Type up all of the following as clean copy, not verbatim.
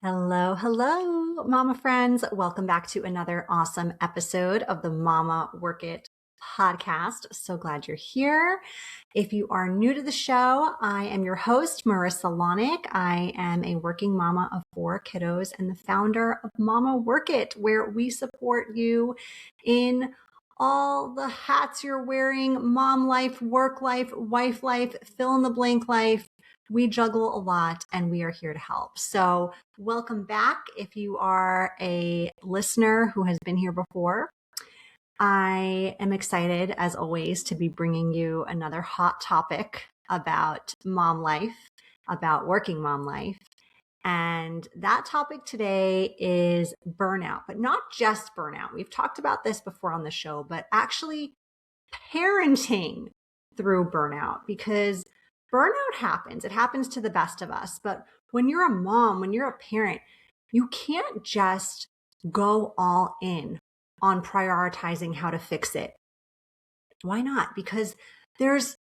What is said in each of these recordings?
Hello, hello, mama friends. Welcome back to another awesome episode of the Mama Work It podcast. So glad you're here. If you are new to the show, I am your host, Marisa Lonic. I am a working mama of 4 kiddos and the founder of Mama Work It, where we support you in all the hats you're wearing: mom life, work life, wife life, fill in the blank life. We juggle a lot and we are here to help. So welcome back. If you are a listener who has been here before, I am excited, as always, to be bringing you another hot topic about mom life, about working mom life. And that topic today is burnout, but not just burnout. We've talked about this before on the show, but actually parenting through burnout, because burnout happens. It happens to the best of us. But when you're a mom, when you're a parent, you can't just go all in on prioritizing how to fix it. Why not? Because there's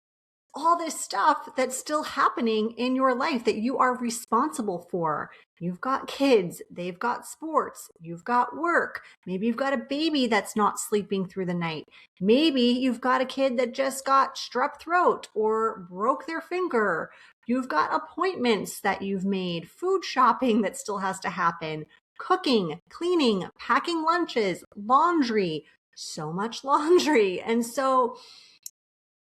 all this stuff that's still happening in your life that you are responsible for. You've got kids, they've got sports, you've got work. Maybe you've got a baby that's not sleeping through the night. Maybe you've got a kid that just got strep throat or broke their finger. You've got appointments that you've made, food shopping that still has to happen, cooking, cleaning, packing lunches, laundry, so much laundry. And so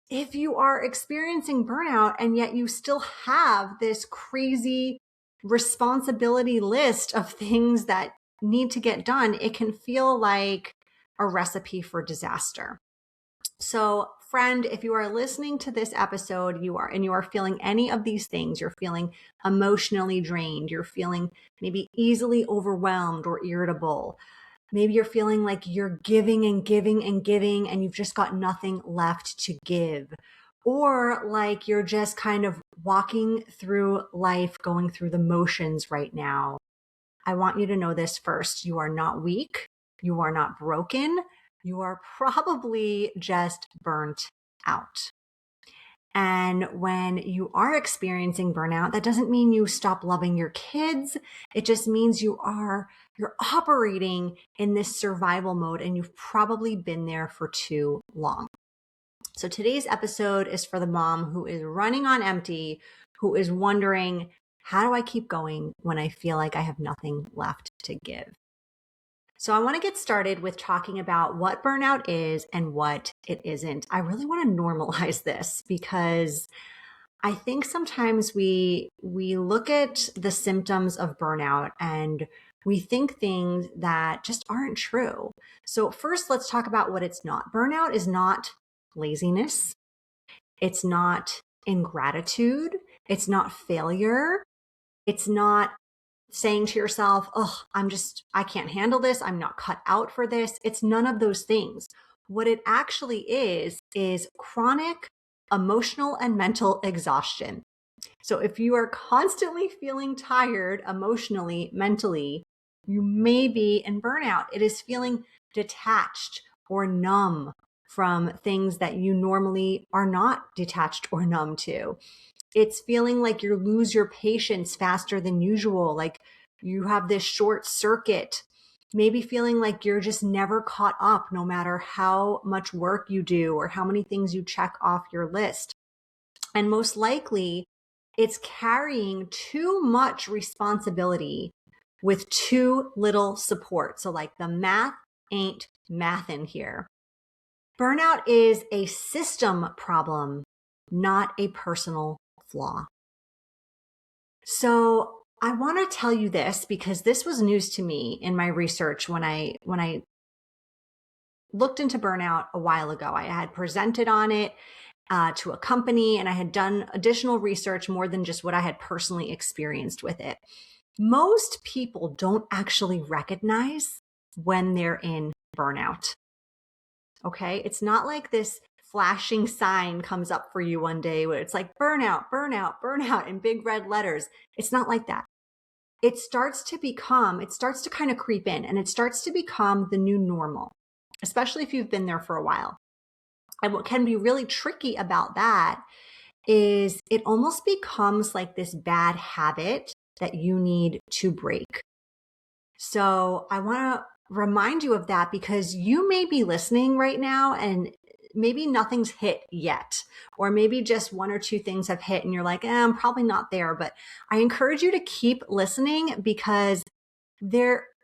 if you are experiencing burnout and yet you still have this crazy responsibility list of things that need to get done, it can feel like a recipe for disaster. So, friend, if you are listening to this episode, you are feeling any of these things, you're feeling emotionally drained, you're feeling maybe easily overwhelmed or irritable. Maybe you're feeling like you're giving and giving and giving and you've just got nothing left to give. Or like you're just kind of walking through life, going through the motions right now. I want you to know this first. You are not weak. You are not broken. You are probably just burnt out. And when you are experiencing burnout, that doesn't mean you stop loving your kids. It just means you're operating in this survival mode and you've probably been there for too long. So today's episode is for the mom who is running on empty, who is wondering, how do I keep going when I feel like I have nothing left to give? So I want to get started with talking about what burnout is and what it isn't. I really want to normalize this because I think sometimes we look at the symptoms of burnout and we think things that just aren't true. So first, let's talk about what it's not. Burnout is not laziness. It's not ingratitude. It's not failure. It's not saying to yourself, oh, I can't handle this. I'm not cut out for this. It's none of those things. What it actually is chronic emotional and mental exhaustion. So if you are constantly feeling tired emotionally, mentally, you may be in burnout. It is feeling detached or numb from things that you normally are not detached or numb to. It's feeling like you lose your patience faster than usual, like you have this short circuit, maybe feeling like you're just never caught up no matter how much work you do or how many things you check off your list. And most likely, it's carrying too much responsibility with too little support. So like the math ain't mathin' here. Burnout is a system problem, not a personal flaw. So I want to tell you this because this was news to me in my research when I looked into burnout a while ago. I had presented on it to a company and I had done additional research more than just what I had personally experienced with it. Most people don't actually recognize when they're in burnout. Okay. It's not like this flashing sign comes up for you one day where it's like burnout, burnout, burnout in big red letters. It's not like that. It starts to kind of creep in and it starts to become the new normal, especially if you've been there for a while. And what can be really tricky about that is it almost becomes like this bad habit that you need to break. So I want to remind you of that because you may be listening right now and maybe nothing's hit yet, or maybe just one or two things have hit and you're like, I'm probably not there. But I encourage you to keep listening because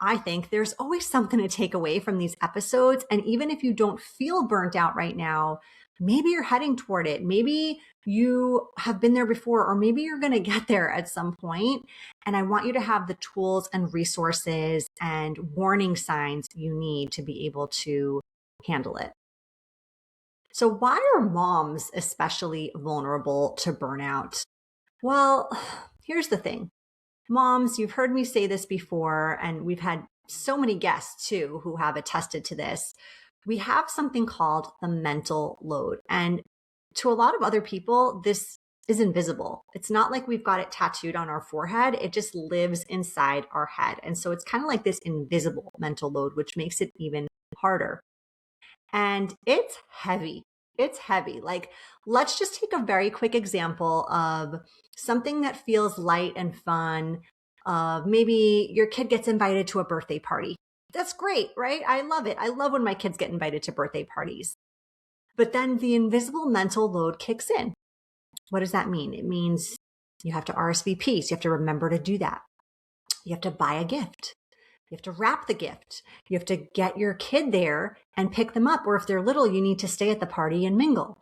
I think there's always something to take away from these episodes. And even if you don't feel burnt out right now, maybe you're heading toward it. Maybe you have been there before, or maybe you're going to get there at some point. And I want you to have the tools and resources and warning signs you need to be able to handle it. So why are moms especially vulnerable to burnout? Well, here's the thing. Moms, you've heard me say this before, and we've had so many guests too who have attested to this. We have something called the mental load. And to a lot of other people, this is invisible. It's not like we've got it tattooed on our forehead. It just lives inside our head. And so it's kind of like this invisible mental load, which makes it even harder. And it's heavy. It's heavy. Like, let's just take a very quick example of something that feels light and fun. Maybe your kid gets invited to a birthday party. That's great, right? I love it. I love when my kids get invited to birthday parties. But then the invisible mental load kicks in. What does that mean? It means you have to RSVP, so you have to remember to do that. You have to buy a gift. You have to wrap the gift. You have to get your kid there and pick them up. Or if they're little, you need to stay at the party and mingle.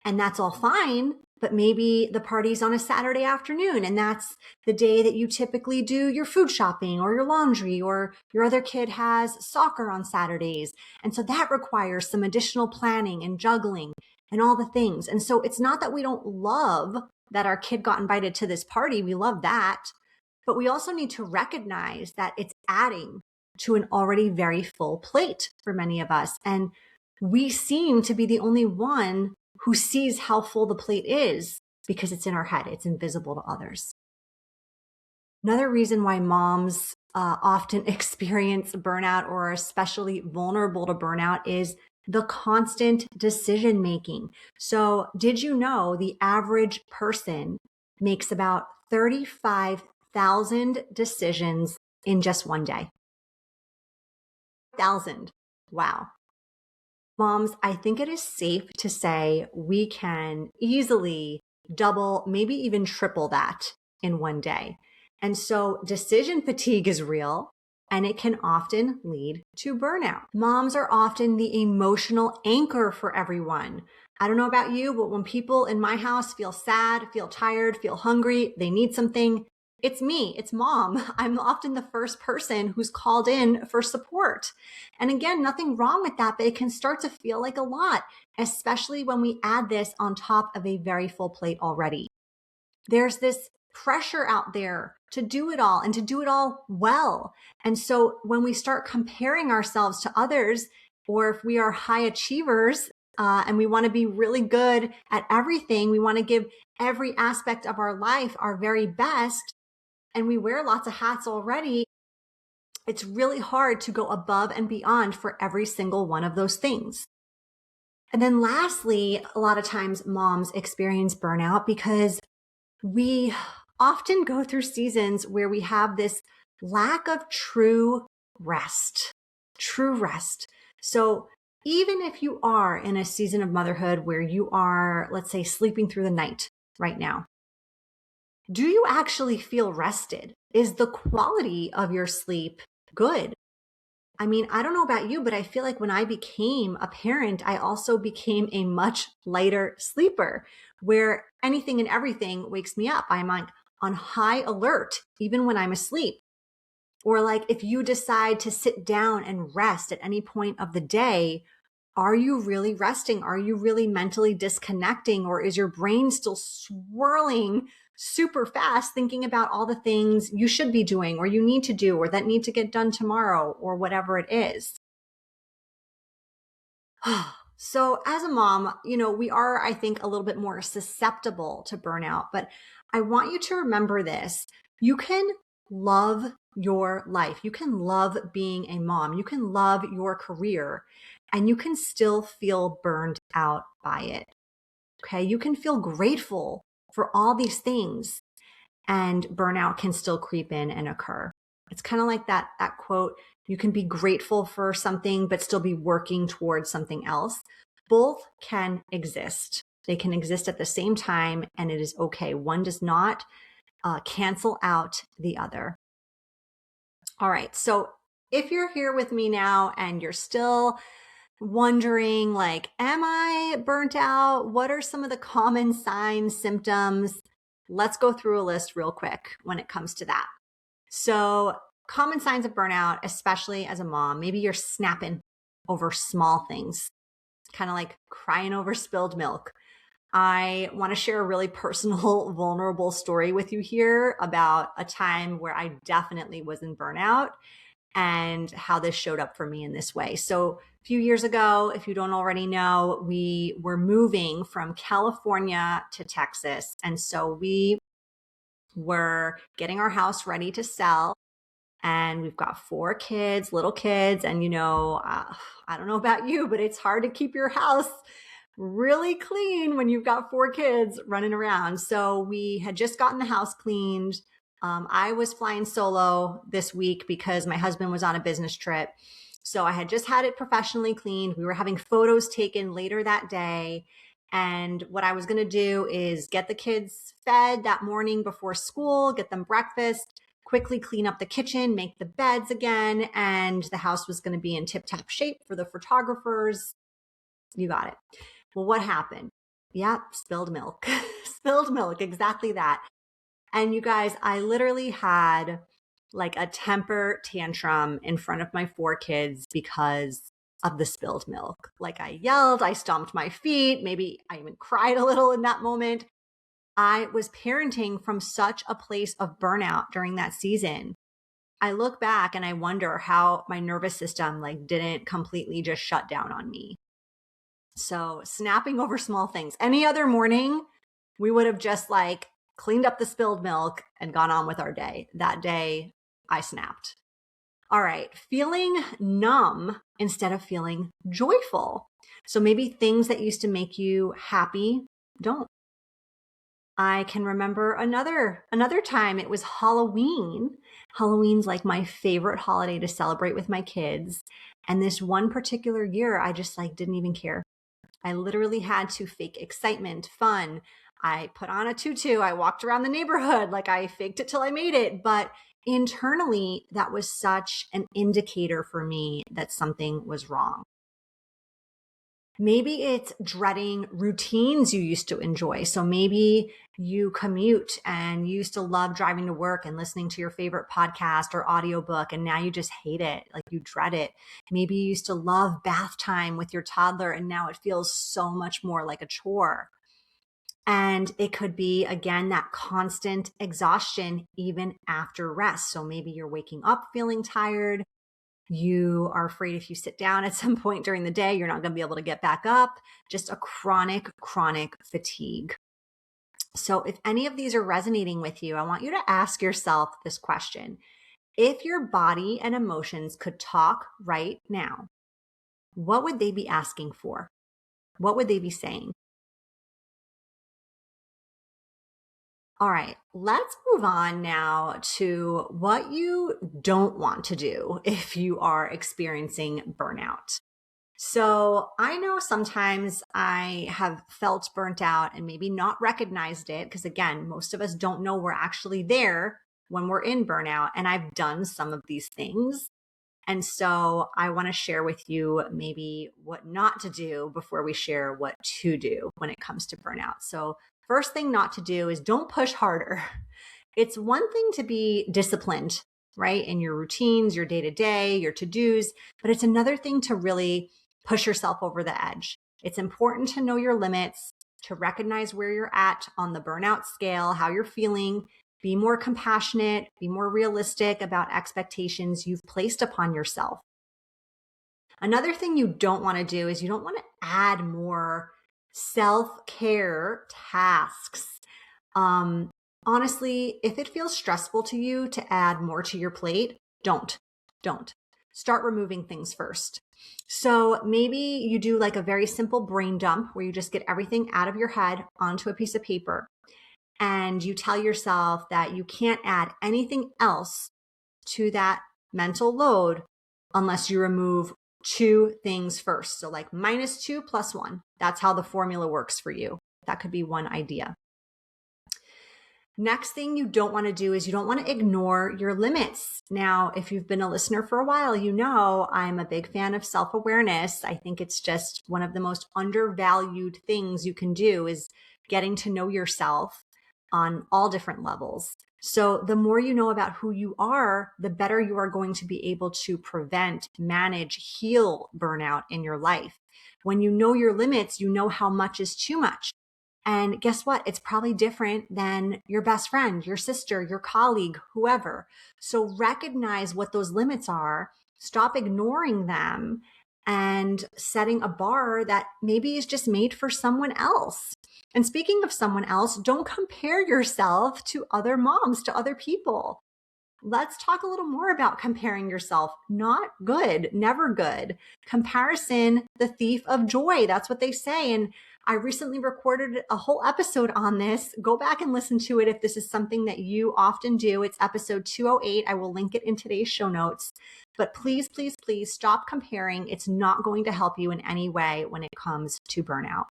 And that's all fine, but maybe the party's on a Saturday afternoon and that's the day that you typically do your food shopping or your laundry, or your other kid has soccer on Saturdays. And so that requires some additional planning and juggling and all the things. And so it's not that we don't love that our kid got invited to this party. We love that. But we also need to recognize that it's adding to an already very full plate for many of us. And we seem to be the only one who sees how full the plate is because it's in our head. It's invisible to others. Another reason why moms often experience burnout or are especially vulnerable to burnout is the constant decision making. So did you know the average person makes about 35,000 decisions in just one day? 1,000. Wow. Moms, I think it is safe to say we can easily double, maybe even triple that in one day. And so decision fatigue is real and it can often lead to burnout. Moms are often the emotional anchor for everyone. I don't know about you, but when people in my house feel sad, feel tired, feel hungry, they need something, it's me, it's mom. I'm often the first person who's called in for support. And again, nothing wrong with that, but it can start to feel like a lot, especially when we add this on top of a very full plate already. There's this pressure out there to do it all and to do it all well. And so when we start comparing ourselves to others, or if we are high achievers, and we want to be really good at everything, we want to give every aspect of our life our very best, and we wear lots of hats already, it's really hard to go above and beyond for every single one of those things. And then lastly, a lot of times moms experience burnout because we often go through seasons where we have this lack of true rest. So even if you are in a season of motherhood where you are, let's say, sleeping through the night right now, do you actually feel rested? Is the quality of your sleep good? I mean, I don't know about you, but I feel like when I became a parent, I also became a much lighter sleeper where anything and everything wakes me up. I'm on high alert, even when I'm asleep. Or like if you decide to sit down and rest at any point of the day, are you really resting? Are you really mentally disconnecting? Or is your brain still swirling super fast, thinking about all the things you should be doing or you need to do or that need to get done tomorrow or whatever it is? So as a mom, we are, I think, a little bit more susceptible to burnout, but I want you to remember this. You can love your life. You can love being a mom. You can love your career and you can still feel burned out by it. Okay. You can feel grateful for all these things. and burnout can still creep in and occur. It's kind of like that quote, you can be grateful for something, but still be working towards something else. Both can exist. They can exist at the same time, and it is okay. One does not cancel out the other. All right. So if you're here with me now and you're still wondering, like, am I burnt out? What are some of the common signs, symptoms? Let's go through a list real quick when it comes to that. So common signs of burnout, especially as a mom, maybe you're snapping over small things, kind of like crying over spilled milk. I want to share a really personal, vulnerable story with you here about a time where I definitely was in burnout and how this showed up for me in this way. So a few years ago, if you don't already know, we were moving from California to Texas. And so we were getting our house ready to sell. And we've got 4 kids, little kids. And, I don't know about you, but it's hard to keep your house really clean when you've got 4 kids running around. So we had just gotten the house cleaned. I was flying solo this week because my husband was on a business trip. So I had just had it professionally cleaned. We were having photos taken later that day. And what I was going to do is get the kids fed that morning before school, get them breakfast, quickly clean up the kitchen, make the beds again. And the house was going to be in tip-top shape for the photographers. You got it. Well, what happened? Yep, spilled milk. Spilled milk, exactly that. And you guys, I literally had like a temper tantrum in front of my 4 kids because of the spilled milk. Like I yelled, I stomped my feet, maybe I even cried a little in that moment. I was parenting from such a place of burnout during that season. I look back and I wonder how my nervous system didn't completely just shut down on me. So snapping over small things. Any other morning, we would have just cleaned up the spilled milk and gone on with our day. That day, I snapped. All right, feeling numb instead of feeling joyful. So maybe things that used to make you happy don't. I can remember another time. It was Halloween. Halloween's like my favorite holiday to celebrate with my kids. And this one particular year, I just didn't even care. I literally had to fake excitement, fun. I put on a tutu. I walked around the neighborhood. I faked it till I made it. But internally, that was such an indicator for me that something was wrong. Maybe it's dreading routines you used to enjoy. So maybe you commute and you used to love driving to work and listening to your favorite podcast or audiobook, and now you just hate it. You dread it. Maybe you used to love bath time with your toddler, and now it feels so much more like a chore. And it could be, again, that constant exhaustion even after rest. So maybe you're waking up feeling tired. You are afraid if you sit down at some point during the day, you're not going to be able to get back up. Just a chronic fatigue. So if any of these are resonating with you, I want you to ask yourself this question. If your body and emotions could talk right now, what would they be asking for? What would they be saying? All right, let's move on now to what you don't want to do if you are experiencing burnout. So I know sometimes I have felt burnt out and maybe not recognized it because, again, most of us don't know we're actually there when we're in burnout. And I've done some of these things. And so I want to share with you maybe what not to do before we share what to do when it comes to burnout. So first thing not to do is don't push harder. It's one thing to be disciplined, right? In your routines, your day-to-day, your to-dos, but it's another thing to really push yourself over the edge. It's important to know your limits, to recognize where you're at on the burnout scale, how you're feeling, be more compassionate, be more realistic about expectations you've placed upon yourself. Another thing you don't want to do is you don't want to add more self-care tasks. Honestly, if it feels stressful to you to add more to your plate, don't. Start removing things first. So maybe you do a very simple brain dump where you just get everything out of your head onto a piece of paper. and you tell yourself that you can't add anything else to that mental load unless you remove two things first. So like -2 + 1. That's how the formula works for you. That could be one idea. Next thing you don't want to do is you don't want to ignore your limits. Now, if you've been a listener for a while, you know I'm a big fan of self-awareness. I think it's just one of the most undervalued things you can do is getting to know yourself on all different levels. So the more you know about who you are, the better you are going to be able to prevent, manage, heal burnout in your life. When you know your limits, you know how much is too much. And guess what? It's probably different than your best friend, your sister, your colleague, whoever. So recognize what those limits are, stop ignoring them, and setting a bar that maybe is just made for someone else. And speaking of someone else, don't compare yourself to other moms, to other people. Let's talk a little more about comparing yourself. Not good, never good. Comparison, the thief of joy. That's what they say. And I recently recorded a whole episode on this. Go back and listen to it if this is something that you often do. It's episode 208. I will link it in today's show notes. But please, please, please stop comparing. It's not going to help you in any way when it comes to burnout.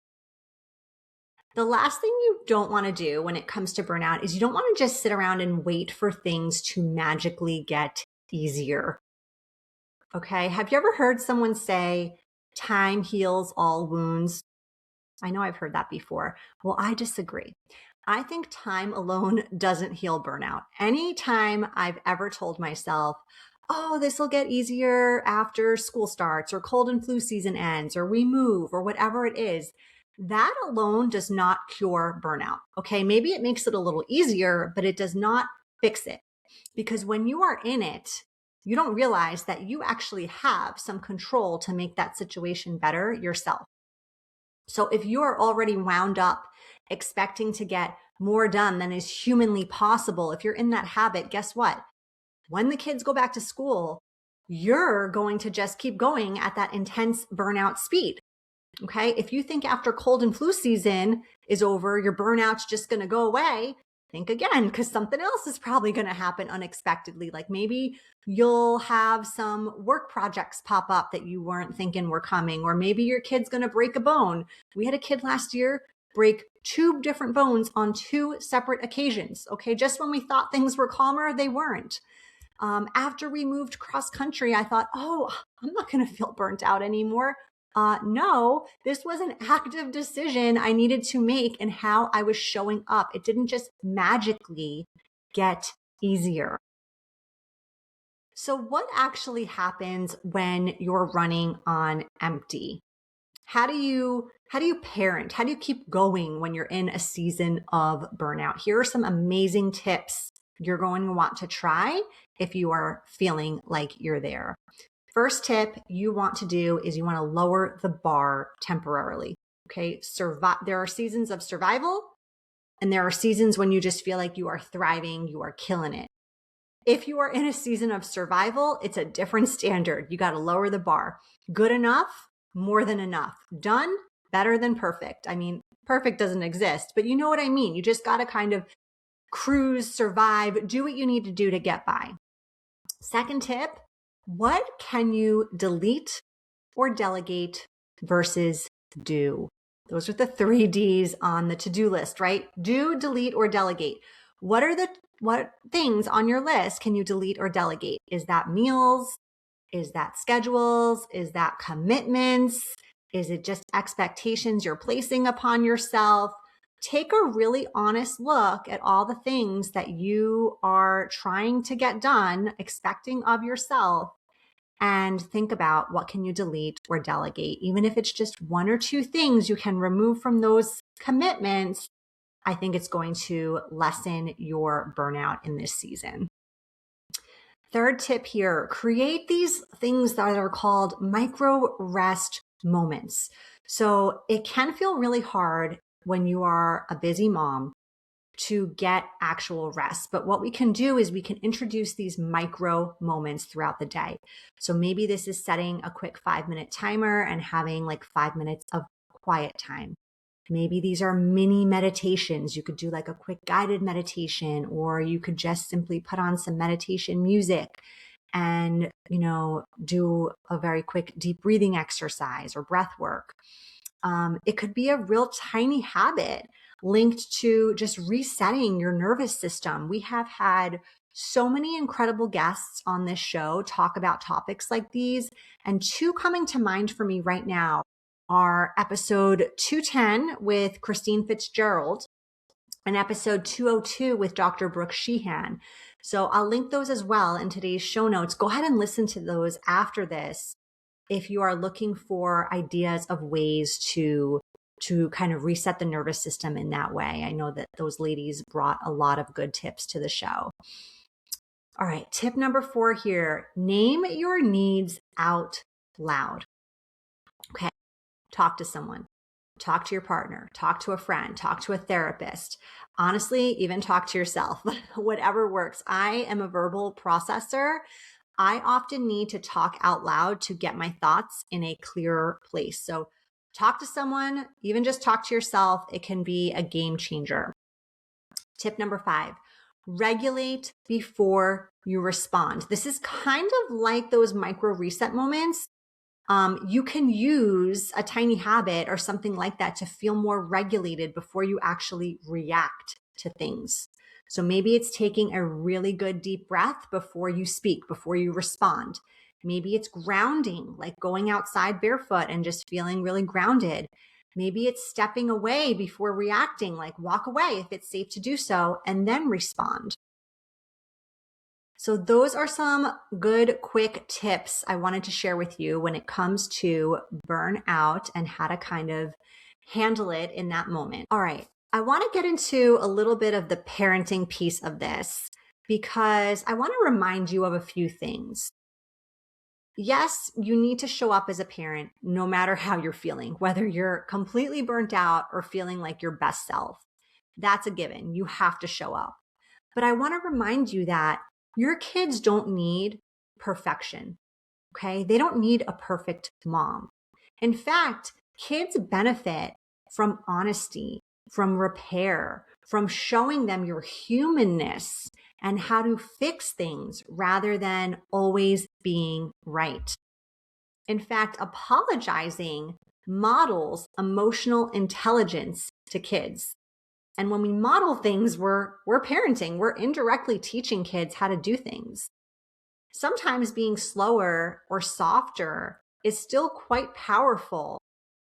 The last thing you don't want to do when it comes to burnout is you don't want to just sit around and wait for things to magically get easier. Okay. Have you ever heard someone say, time heals all wounds? I know I've heard that before. Well, I disagree. I think time alone doesn't heal burnout. Anytime I've ever told myself, oh, this will get easier after school starts or cold and flu season ends or we move or whatever it is, that alone does not cure burnout. Okay. Maybe it makes it a little easier, but it does not fix it. Because when you are in it, you don't realize that you actually have some control to make that situation better yourself. So if you are already wound up expecting to get more done than is humanly possible, if you're in that habit, guess what? When the kids go back to school, you're going to just keep going at that intense burnout speed. Okay. If you think after cold and flu season is over, your burnout's just going to go away, think again, because something else is probably going to happen unexpectedly. Like maybe you'll have some work projects pop up that you weren't thinking were coming, or maybe your kid's going to break a bone. We had a kid last year break 2 different bones on 2 separate occasions. Okay. Just when we thought things were calmer, they weren't. After we moved cross country, I thought, oh, I'm not going to feel burnt out anymore. No, this was an active decision I needed to make in how I was showing up. It didn't just magically get easier. So what actually happens when you're running on empty? How do you parent? How do you keep going when you're in a season of burnout? Here are some amazing tips you're going to want to try if you are feeling like you're there. First tip you want to do is you want to lower the bar temporarily. Okay. There are seasons of survival and there are seasons when you just feel like you are thriving, you are killing it. If you are in a season of survival, it's a different standard. You got to lower the bar. Good enough, more than enough. Done, better than perfect. I mean, perfect doesn't exist, but you know what I mean. You just got to kind of cruise, survive, do what you need to do to get by. Second tip, what can you delete or delegate versus do? Those are the 3 Ds on the to-do list, right? Do, delete, or delegate. What things on your list can you delete or delegate? Is that meals? Is that schedules? Is that commitments? Is it just expectations you're placing upon yourself? Take a really honest look at all the things that you are trying to get done, expecting of yourself, and think about what can you delete or delegate. Even if it's just 1 or 2 things you can remove from those commitments, I think it's going to lessen your burnout in this season. Third tip here, create these things that are called micro rest moments. So it can feel really hard when you are a busy mom to get actual rest. But what we can do is we can introduce these micro moments throughout the day. So maybe this is setting a quick 5-minute timer and having like 5 minutes of quiet time. Maybe these are mini meditations. You could do like a quick guided meditation, or you could just simply put on some meditation music and, do a very quick deep breathing exercise or breath work. It could be a real tiny habit linked to just resetting your nervous system. We have had so many incredible guests on this show talk about topics like these, and two coming to mind for me right now are episode 210 with Christine Fitzgerald and episode 202 with Dr. Brooke Sheehan. So I'll link those as well in today's show notes. Go ahead and listen to those after this if you are looking for ideas of ways to kind of reset the nervous system in that way. I know that those ladies brought a lot of good tips to the show. All right, tip number 4 here, name your needs out loud. Okay, talk to someone, talk to your partner, talk to a friend, talk to a therapist. Honestly, even talk to yourself, whatever works. I am a verbal processor. I often need to talk out loud to get my thoughts in a clearer place. So talk to someone, even just talk to yourself. It can be a game changer. Tip number 5, regulate before you respond. This is kind of like those micro reset moments. You can use a tiny habit or something like that to feel more regulated before you actually react to things. So maybe it's taking a really good deep breath before you speak, before you respond. Maybe it's grounding, like going outside barefoot and just feeling really grounded. Maybe it's stepping away before reacting, like walk away if it's safe to do so, and then respond. So those are some good, quick tips I wanted to share with you when it comes to burnout and how to kind of handle it in that moment. All right. I want to get into a little bit of the parenting piece of this because I want to remind you of a few things. Yes, you need to show up as a parent no matter how you're feeling, whether you're completely burnt out or feeling like your best self. That's a given. You have to show up. But I want to remind you that your kids don't need perfection, okay? They don't need a perfect mom. In fact, kids benefit from honesty, from repair, from showing them your humanness and how to fix things rather than always being right. In fact, apologizing models emotional intelligence to kids. And when we model things, we're parenting, we're indirectly teaching kids how to do things. Sometimes being slower or softer is still quite powerful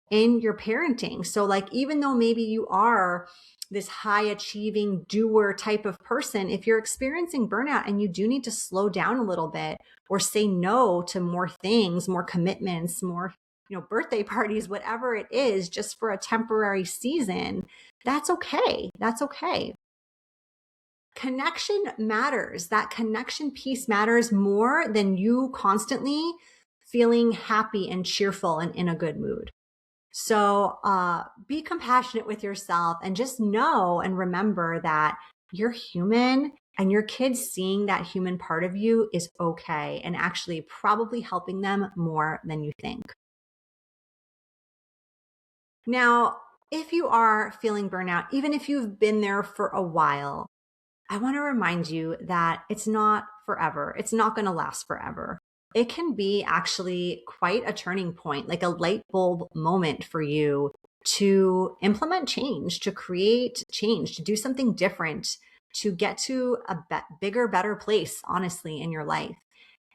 in your parenting. So like, even though maybe you are this high achieving doer type of person, if you're experiencing burnout and you do need to slow down a little bit or say no to more things, more commitments, more, birthday parties, whatever it is, just for a temporary season, that's okay. That's okay. Connection matters. That connection piece matters more than you constantly feeling happy and cheerful and in a good mood. So be compassionate with yourself and just know and remember that you're human and your kids seeing that human part of you is okay and actually probably helping them more than you think. Now, if you are feeling burnout, even if you've been there for a while, I want to remind you that it's not forever. It's not going to last forever. It can be actually quite a turning point, like a light bulb moment for you to implement change, to create change, to do something different, to get to a bigger, better place, honestly, in your life.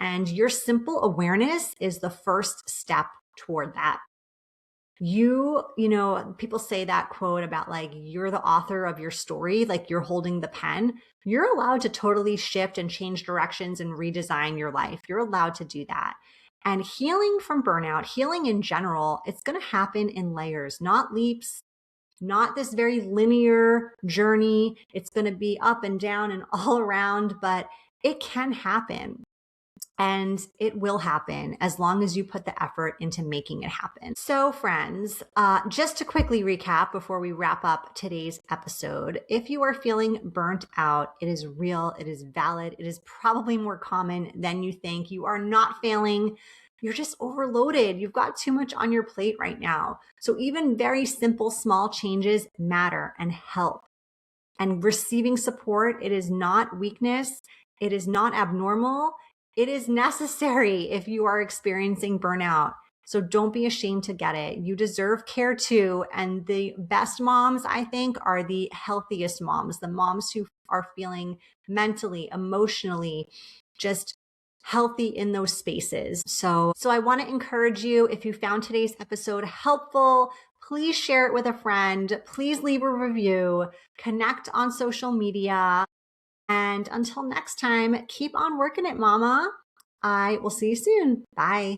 And your simple awareness is the first step toward that. People say that quote about like, you're the author of your story, like you're holding the pen. You're allowed to totally shift and change directions and redesign your life. You're allowed to do that. And healing from burnout, healing in general, it's going to happen in layers, not leaps, not this very linear journey. It's going to be up and down and all around, but it can happen. And it will happen as long as you put the effort into making it happen. So friends, just to quickly recap before we wrap up today's episode, if you are feeling burnt out, it is real, it is valid, it is probably more common than you think. You are not failing. you're just overloaded. You've got too much on your plate right now. So even very simple, small changes matter and help. And receiving support, it is not weakness. It is not abnormal. It is necessary if you are experiencing burnout. So don't be ashamed to get it. You deserve care too. And the best moms, I think, are the healthiest moms, the moms who are feeling mentally, emotionally, just healthy in those spaces. So I want to encourage you, if you found today's episode helpful, please share it with a friend. Please leave a review, connect on social media. And until next time, keep on working it, mama. I will see you soon. Bye.